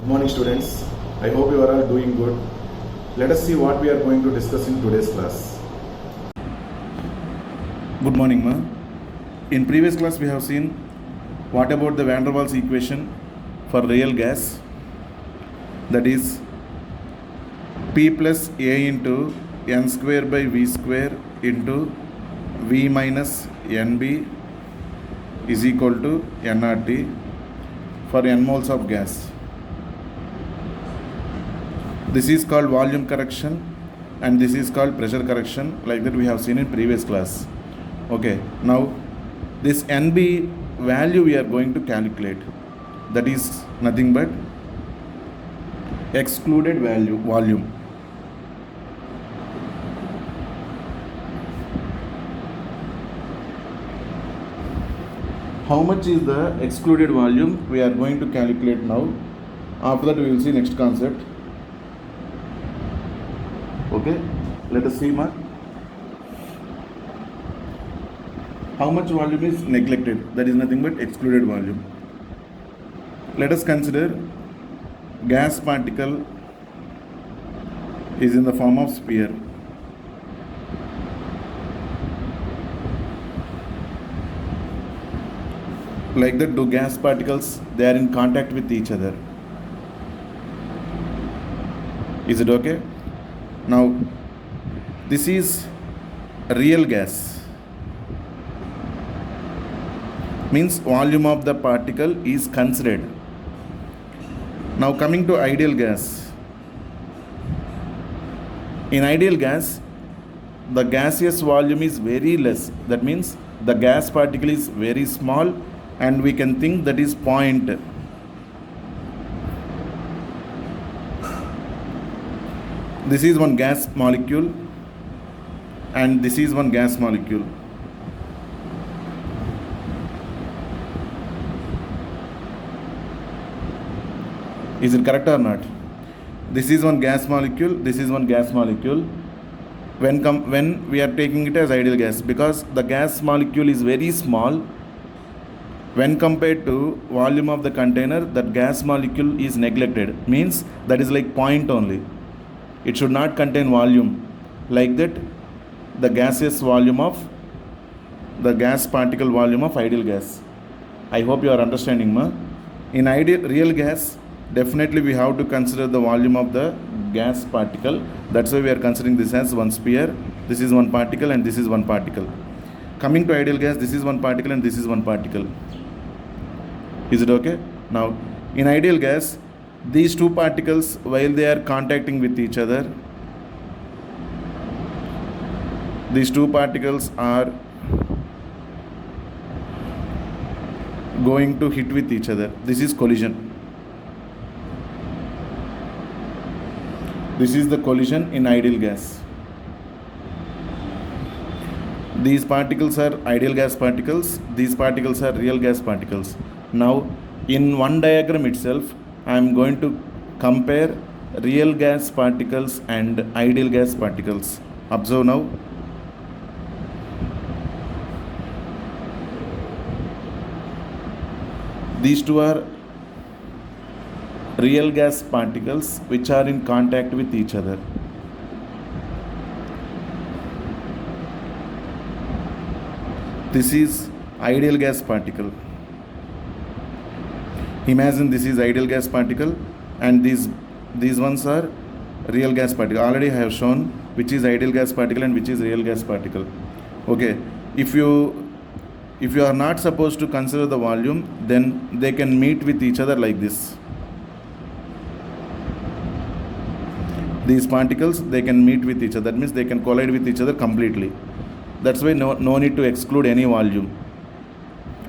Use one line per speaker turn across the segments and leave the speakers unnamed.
Good morning, students. I hope you are all doing good. Let us see what we are going to discuss in today's class. Good morning, ma. In previous class, we have seen what about the van der Waals equation for real gas, that is P plus A into n square by V square into V minus NB is equal to nRT for n moles of gas. This is called volume correction and this is called pressure correction, like that we have seen in previous class. Okay, now this NB value we are going to calculate, that is nothing but excluded volume. How much is the excluded volume we are going to calculate now. After that we will see next concept. Okay, let us see, ma. How much volume is neglected? That is nothing but excluded volume. Let us consider gas particle is in the form of sphere. Like that, two gas particles, they are in contact with each other. Is it okay? Now, this is real gas. Means volume of the particle is considered. Now coming to ideal gas. In ideal gas, the gaseous volume is very less. That means the gas particle is very small and we can think that is point. This is one gas molecule and this is one gas molecule. Is it correct or not? This is one gas molecule, this is one gas molecule. When we are taking it as ideal gas, because the gas molecule is very small, when compared to volume of the container, that gas molecule is neglected. Means that is like point only. It should not contain volume. Like that, the gaseous volume of the gas particle volume of ideal gas. I hope you are understanding, ma. In real gas, definitely we have to consider the volume of the gas particle. That's why we are considering this as one sphere. This is one particle and this is one particle. Coming to ideal gas, this is one particle and this is one particle. Is it okay? Now, in ideal gas, these two particles, while they are contacting with each other, these two particles are going to hit with each other. This is collision. This is the collision in ideal gas. These particles are ideal gas particles. These particles are real gas particles. Now, in one diagram itself, I am going to compare real gas particles and ideal gas particles. Observe now. These two are real gas particles which are in contact with each other. This is ideal gas particle. Imagine this is ideal gas particle and these ones are real gas particle. Already I have shown which is ideal gas particle and which is real gas particle. Okay, if you are not supposed to consider the volume, then they can meet with each other like this. These particles, they can meet with each other. That means they can collide with each other completely. That's why no need to exclude any volume.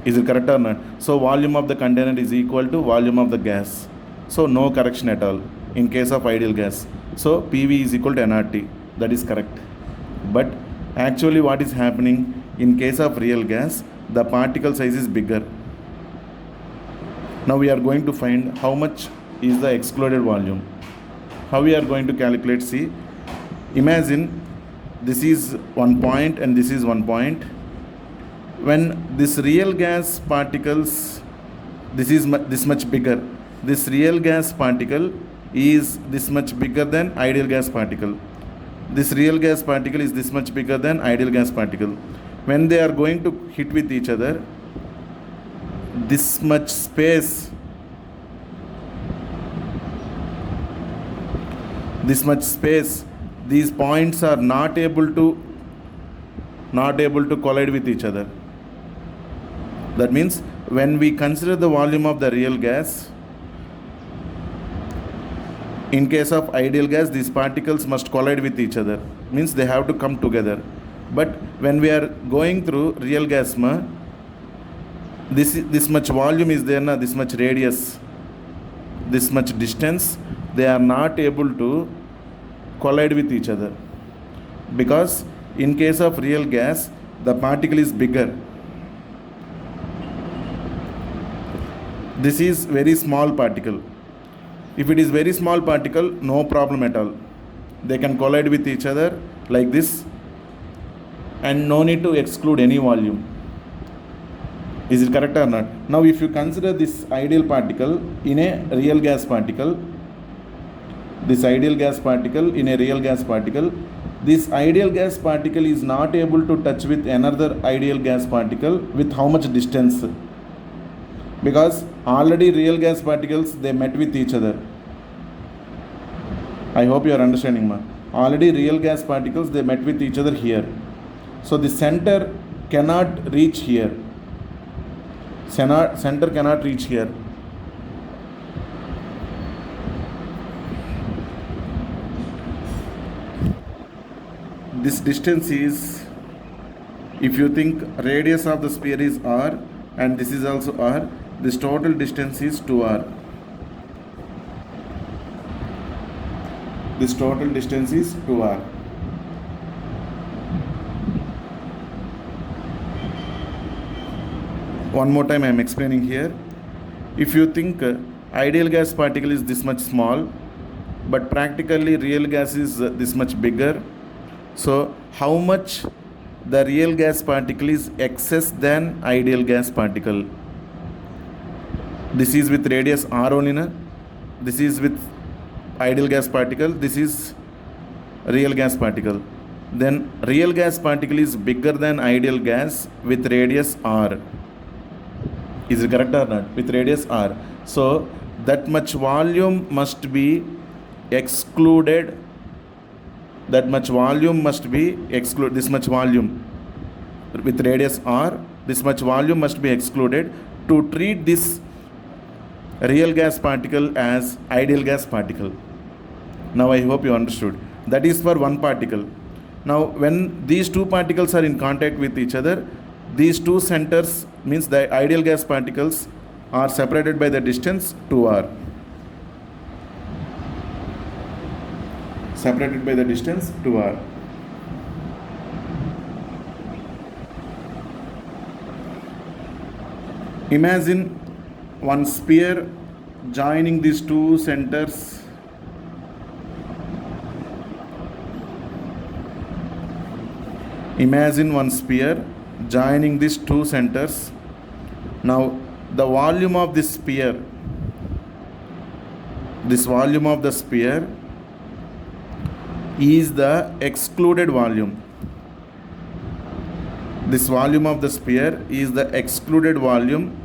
Is it correct or not? So volume of the container is equal to volume of the gas. So no correction at all in case of ideal gas. So PV is equal to nRT. That is correct. But actually what is happening in case of real gas, the particle size is bigger. Now we are going to find how much is the excluded volume. How we are going to calculate? See, imagine this is one point and this is one point. When this real gas particles, this is this much bigger, this real gas particle is this much bigger than ideal gas particle. This real gas particle is this much bigger than ideal gas particle. When they are going to hit with each other, this much space, these points are not able to collide with each other. That means when we consider the volume of the real gas, in case of ideal gas, these particles must collide with each other, means they have to come together. But when we are going through real gas, this much volume is there, this much radius, this much distance, they are not able to collide with each other, because in case of real gas, the particle is bigger. This is very small particle. If it is very small particle, no problem at all. They can collide with each other like this, and no need to exclude any volume. Is it correct or not? Now if you consider this ideal particle in a real gas particle, this ideal gas particle in a real gas particle, this ideal gas particle is not able to touch with another ideal gas particle with how much distance? Because already real gas particles, they met with each other. I hope you are understanding, already real gas particles, they met with each other here. So the center cannot reach here. Center cannot reach here. This distance is, if you think radius of the sphere is r and this is also r, this total distance is 2r. This total distance is 2r. One more time I am explaining here. If you think ideal gas particle is this much small, but practically real gas is this much bigger, so how much the real gas particle is excess than ideal gas particle? This is with radius r only, this is with ideal gas particle, this is real gas particle. Then real gas particle is bigger than ideal gas with radius r. Is it correct or not? With radius r. So that much volume must be excluded. That much volume must be excluded. This much volume with radius r, this much volume must be excluded to treat this real gas particle as ideal gas particle. Now I hope you understood. That is for one particle. Now when these two particles are in contact with each other, these two centers, means the ideal gas particles, are separated by the distance 2r. Separated by the distance 2r. Imagine one sphere joining these two centers. Imagine one sphere joining these two centers. Now the volume of this sphere, this volume of the sphere is the excluded volume. This volume of the sphere is the excluded volume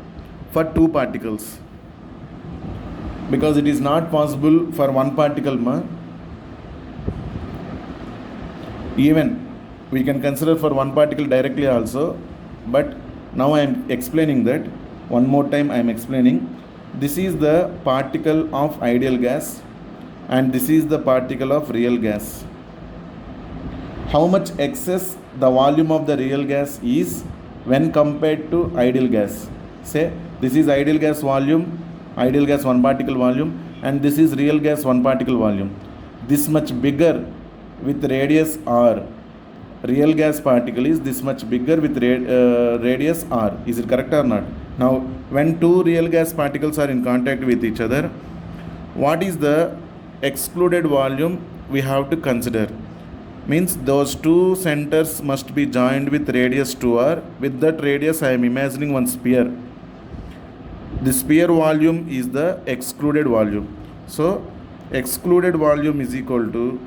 for two particles, because it is not possible for one particle. Even we can consider for one particle directly also, but now I am explaining that. One more time I am explaining. This is the particle of ideal gas and this is the particle of real gas. How much excess the volume of the real gas is when compared to ideal gas? Say this is ideal gas volume, ideal gas one particle volume, and this is real gas one particle volume. This much bigger with radius r. Real gas particle is this much bigger with radius r. Is it correct or not? Now when two real gas particles are in contact with each other, what is the excluded volume we have to consider? Means those two centers must be joined with radius 2r. With that radius I am imagining one sphere. The sphere volume is the excluded volume. So excluded volume is equal to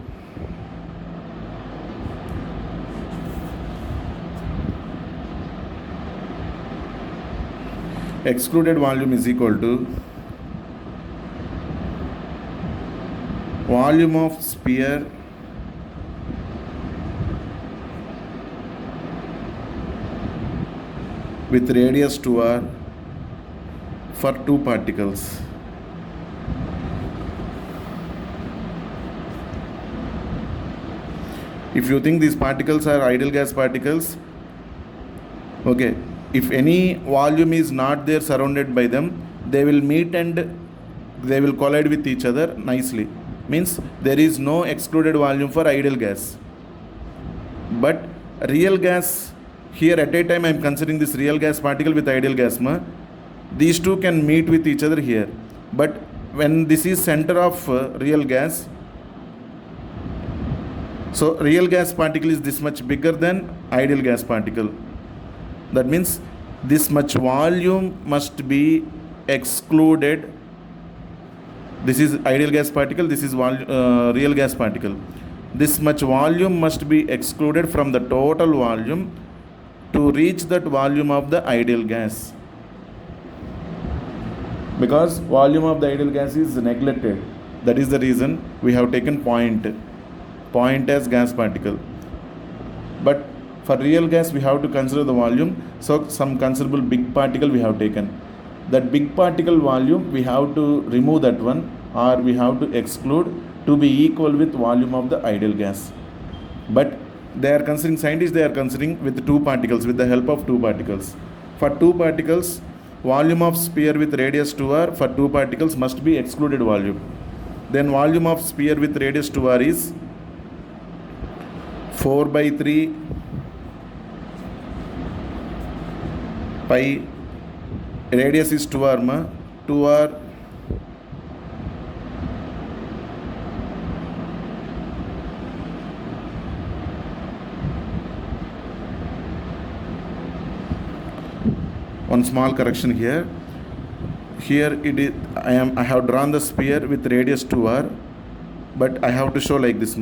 volume of sphere with radius 2r for two particles. If you think these particles are ideal gas particles, okay, if any volume is not there surrounded by them, they will meet and they will collide with each other nicely. Means there is no excluded volume for ideal gas. But real gas, here at a time I am considering this real gas particle with ideal gas. These two can meet with each other here. But when this is center of real gas, so real gas particle is this much bigger than ideal gas particle. That means this much volume must be excluded. This is ideal gas particle, this is real gas particle. This much volume must be excluded from the total volume to reach that volume of the ideal gas. Because volume of the ideal gas is neglected. That is the reason we have taken point as gas particle. But for real gas we have to consider the volume, so some considerable big particle we have taken. That big particle volume we have to remove that one, or we have to exclude to be equal with volume of the ideal gas. But scientists are considering with two particles, with the help of two particles. For two particles, volume of sphere with radius 2r for two particles must be excluded volume. Then volume of sphere with radius 2r is 4/3 pi, radius is 2r, 2r one small correction here. Here it is, I have drawn the sphere with radius 2r, but I have to show like this.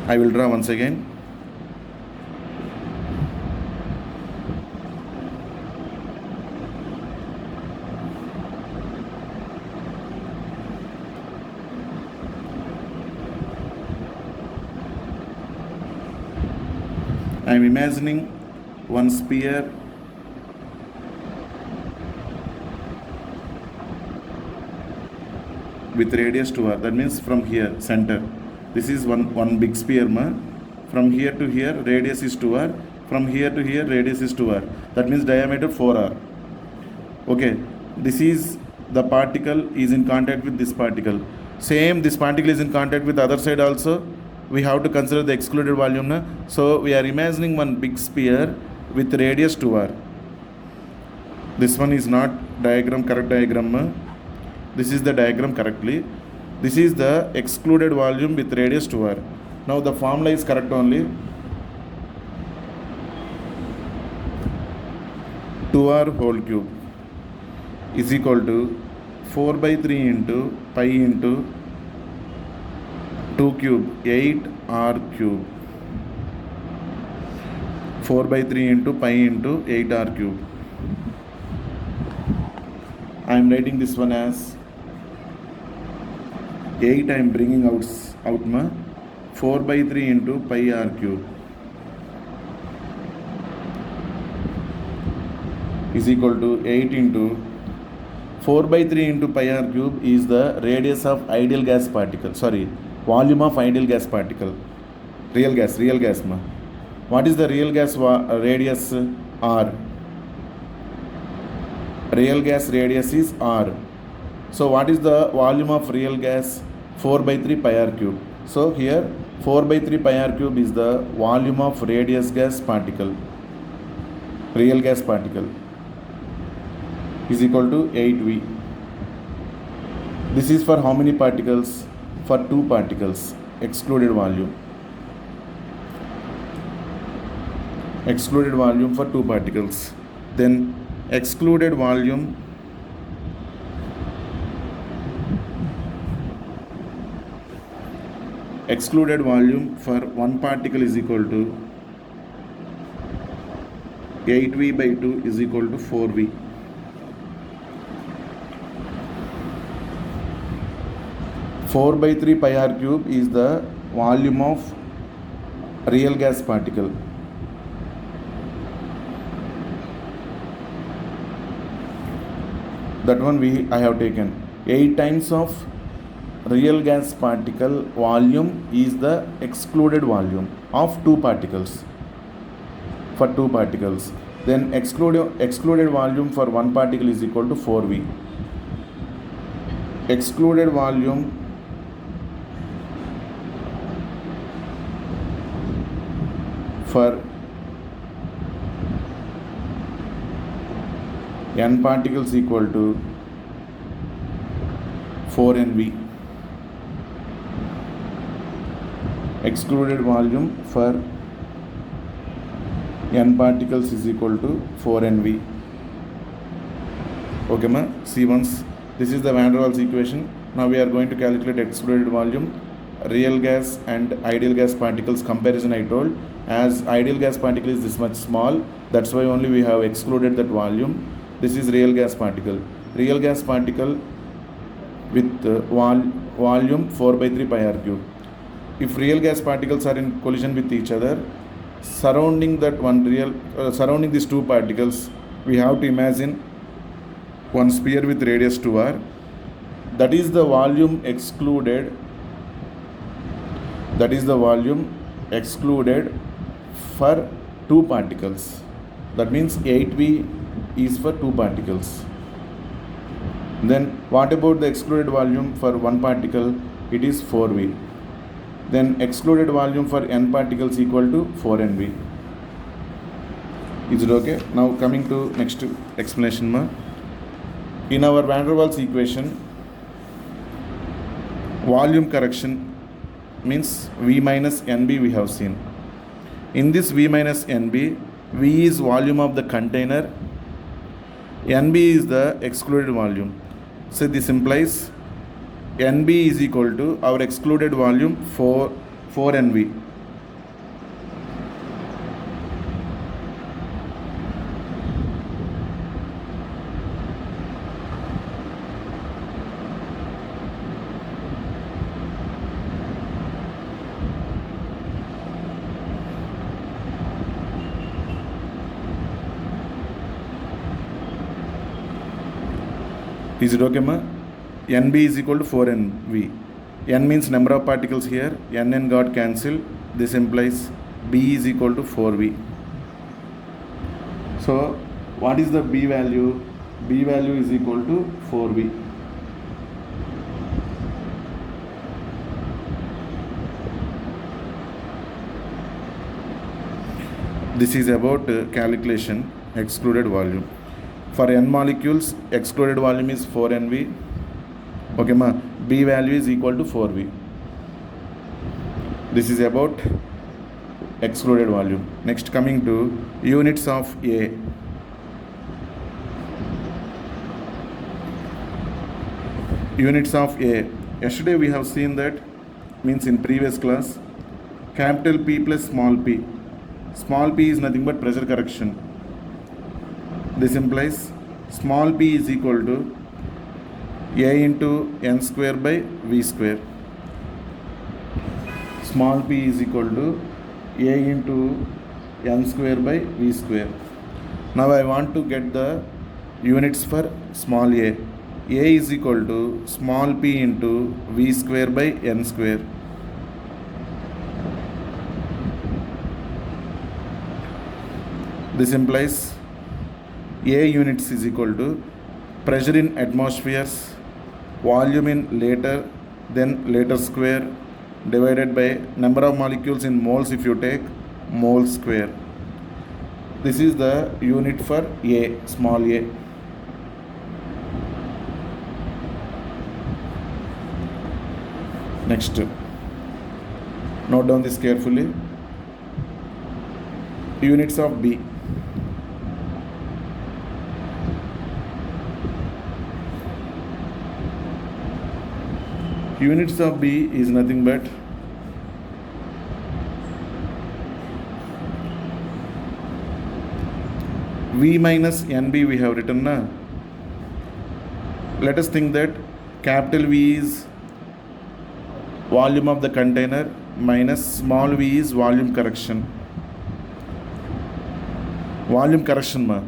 I will draw once again. I am imagining one sphere with radius 2r. That means from here, center. This is one big sphere. From here to here, radius is 2r. From here to here, radius is 2r. That means diameter 4r. Okay, this is the particle is in contact with this particle. Same, this particle is in contact with the other side also. We have to consider the excluded volume. So we are imagining one big sphere with radius 2r. This one is not correct diagram. This is the diagram correctly. This is the excluded volume with radius 2r. Now the formula is correct only. 2r whole cube is equal to 4/3 into pi into 2 cube, 8r cube. 4/3 into pi into 8r cube. I am writing this one as 8. I am bringing out 4/3 into pi r cube is equal to 8 into 4/3 into pi r cube is the radius of ideal gas particle. Volume of ideal gas particle. Real gas. What is the real gas radius? R. Real gas radius is r. So what is the volume of real gas? 4/3 pi r cube. So here 4/3 pi r cube is the volume of radius gas particle, real gas particle, is equal to 8V. This is for how many particles? For two particles, excluded volume. excluded volume for two particles. Then excluded volume for one particle is equal to 8V by 2 is equal to 4V. Four by 3 pi r cube is the volume of real gas particle. That one I have taken. 8 times of real gas particle volume is the excluded volume of two particles. For two particles, then excluded volume for one particle is equal to 4V. Excluded volume for n particles equal to 4NV. Excluded volume for n particles is equal to 4NV. Okay ma, see once, this is the van der Waals equation. Now we are going to calculate excluded volume, real gas and ideal gas particles comparison. I told, as ideal gas particle is this much small, that's why only we have excluded that volume. This is real gas particle with volume 4 by 3 pi r cube. If real gas particles are in collision with each other, surrounding these two particles, we have to imagine one sphere with radius 2r. That is the volume excluded. For two particles. That means 8V is for two particles. Then what about the excluded volume for one particle? It is 4V. Then excluded volume for n particles equal to 4NV. Is it okay? Now coming to next explanation. In our van der Waals equation, volume correction means V minus NB we have seen. In this V minus NB, V is volume of the container, NB is the excluded volume. So this implies NB is equal to our excluded volume 4NV. Is it okay ma? NB is equal to 4NV. N means number of particles here. N got cancelled. This implies B is equal to 4V. So what is the B value? B value is equal to 4V. This is about calculation excluded volume. For n molecules, excluded volume is 4NV. Okay ma, B value is equal to 4V. This is about excluded volume. Next, coming to units of A. Units of A. Yesterday we have seen that, means in previous class, capital P plus small p. Small p is nothing but pressure correction. This implies small p is equal to A into n square by V square. Small p is equal to A into n square by V square. Now I want to get the units for small a. A is equal to small p into V square by n square. This implies A units is equal to pressure in atmospheres, volume in liter, then liter square, divided by number of molecules in moles if you take mole square. This is the unit for A, small a. Next, note down this carefully. units of B. Units of B is nothing but V minus NB we have written na. Let us think that capital V is volume of the container minus small v is volume correction. Volume correction ma.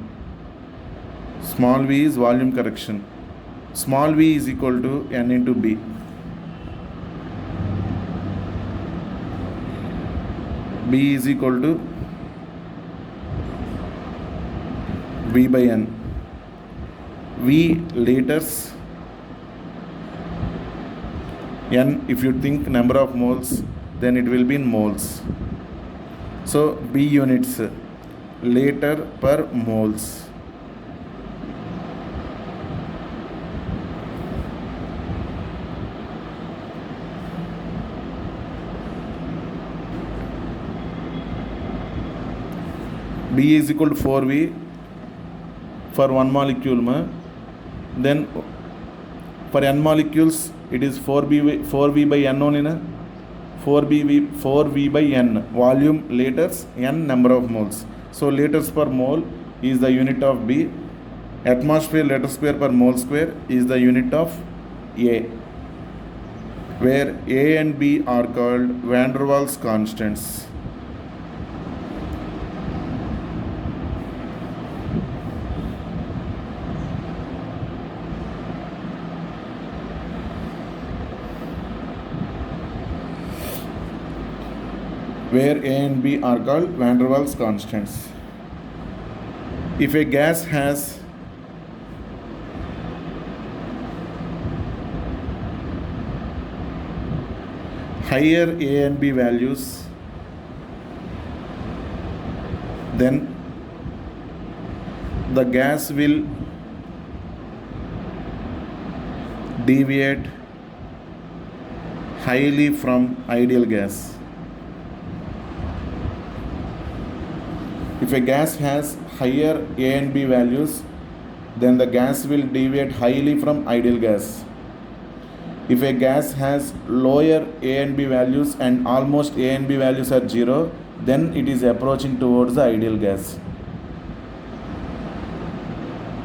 Small v is volume correction. Small v is equal to N into B. B is equal to V by N. V liters, N if you think number of moles, then it will be in moles. So B units, liter per moles. B is equal to 4V for one molecule ma. Then for n molecules it is 4V by N only na. 4V by N, volume liters, N number of moles. So liters per mole is the unit of B. Atmosphere liter square per mole square is the unit of A, where A and B are called van der Waals constants. Where A and B are called van der Waals constants. If a gas has higher A and B values, then the gas will deviate highly from ideal gas. If a gas has higher A and B values, then the gas will deviate highly from ideal gas. If a gas has lower A and B values and almost A and B values are 0, then it is approaching towards the ideal gas.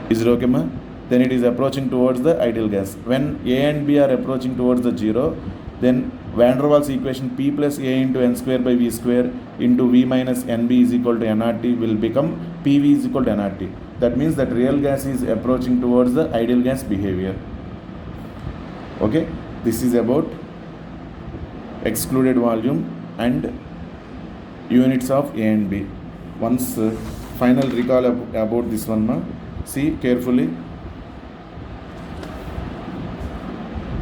Is it okay, ma? Then it is approaching towards the ideal gas. When A and B are approaching towards the 0, then van der Waals equation P plus A into N square by V square into V minus NB is equal to nRT will become PV is equal to nRT. That means that real gas is approaching towards the ideal gas behavior. Okay, this is about excluded volume and units of A and B. Once final recall about this one, ma. See carefully.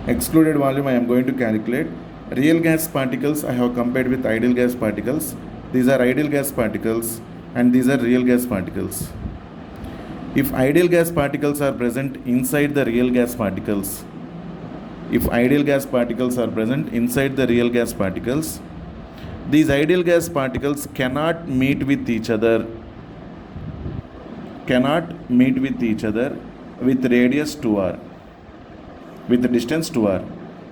Excluded volume I am going to calculate. Real gas particles I have compared with ideal gas particles. These are ideal gas particles and these are real gas particles. If ideal gas particles are present inside the real gas particles, if ideal gas particles are present inside the real gas particles, these ideal gas particles cannot meet with each other with radius 2r, with the distance 2r.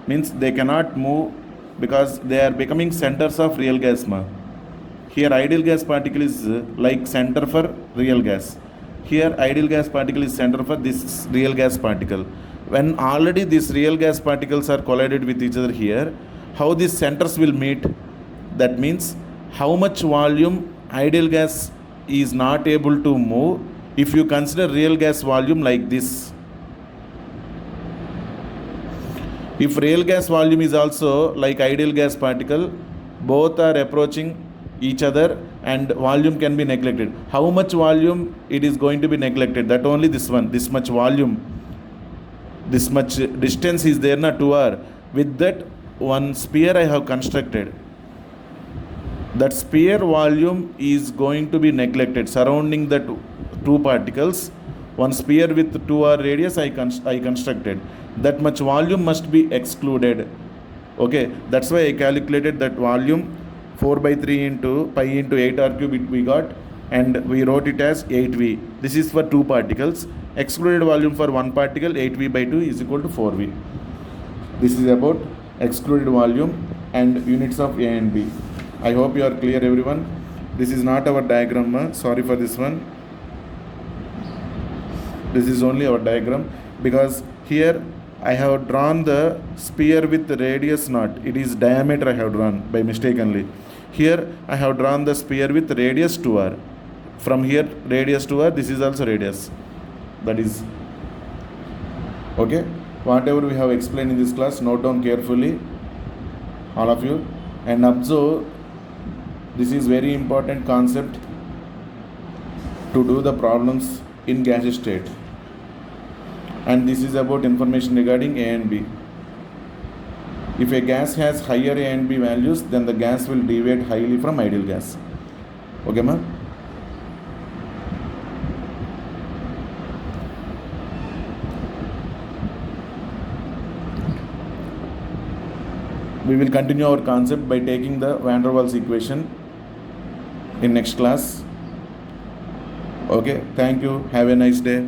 Means they cannot move because they are becoming centers of real gas ma. Here ideal gas particle is like center for real gas. Here ideal gas particle is center for this real gas particle. When already these real gas particles are collided with each other here, how these centers will meet? That means how much volume ideal gas is not able to move if you consider real gas volume like this. If real gas volume is also like ideal gas particle, both are approaching each other and volume can be neglected. How much volume it is going to be neglected? That only this one, this much volume, this much distance is there na 2r. With that one sphere I have constructed, that sphere volume is going to be neglected surrounding the two particles. One sphere with 2r radius I constructed. That much volume must be excluded. Okay, that's why I calculated that volume 4 by 3 into pi into 8 r cube we got, and we wrote it as 8v. This is for 2 particles. Excluded volume for 1 particle, 8v by 2 is equal to 4v. This is about excluded volume and units of A and B. I hope you are clear, everyone. This is not our diagram, sorry for this one. This is only our diagram, because here I have drawn the sphere with the radius not. It is diameter I have drawn by mistakenly. Here I have drawn the sphere with radius 2r. From here radius 2r, this is also radius. That is okay. Whatever we have explained in this class, note down carefully, all of you, and observe. This is very important concept to do the problems in gaseous state. And this is about information regarding A and B. If a gas has higher A and B values, then the gas will deviate highly from ideal gas. Okay, ma? We will continue our concept by taking the van der Waals equation in next class. Okay, thank you. Have a nice day.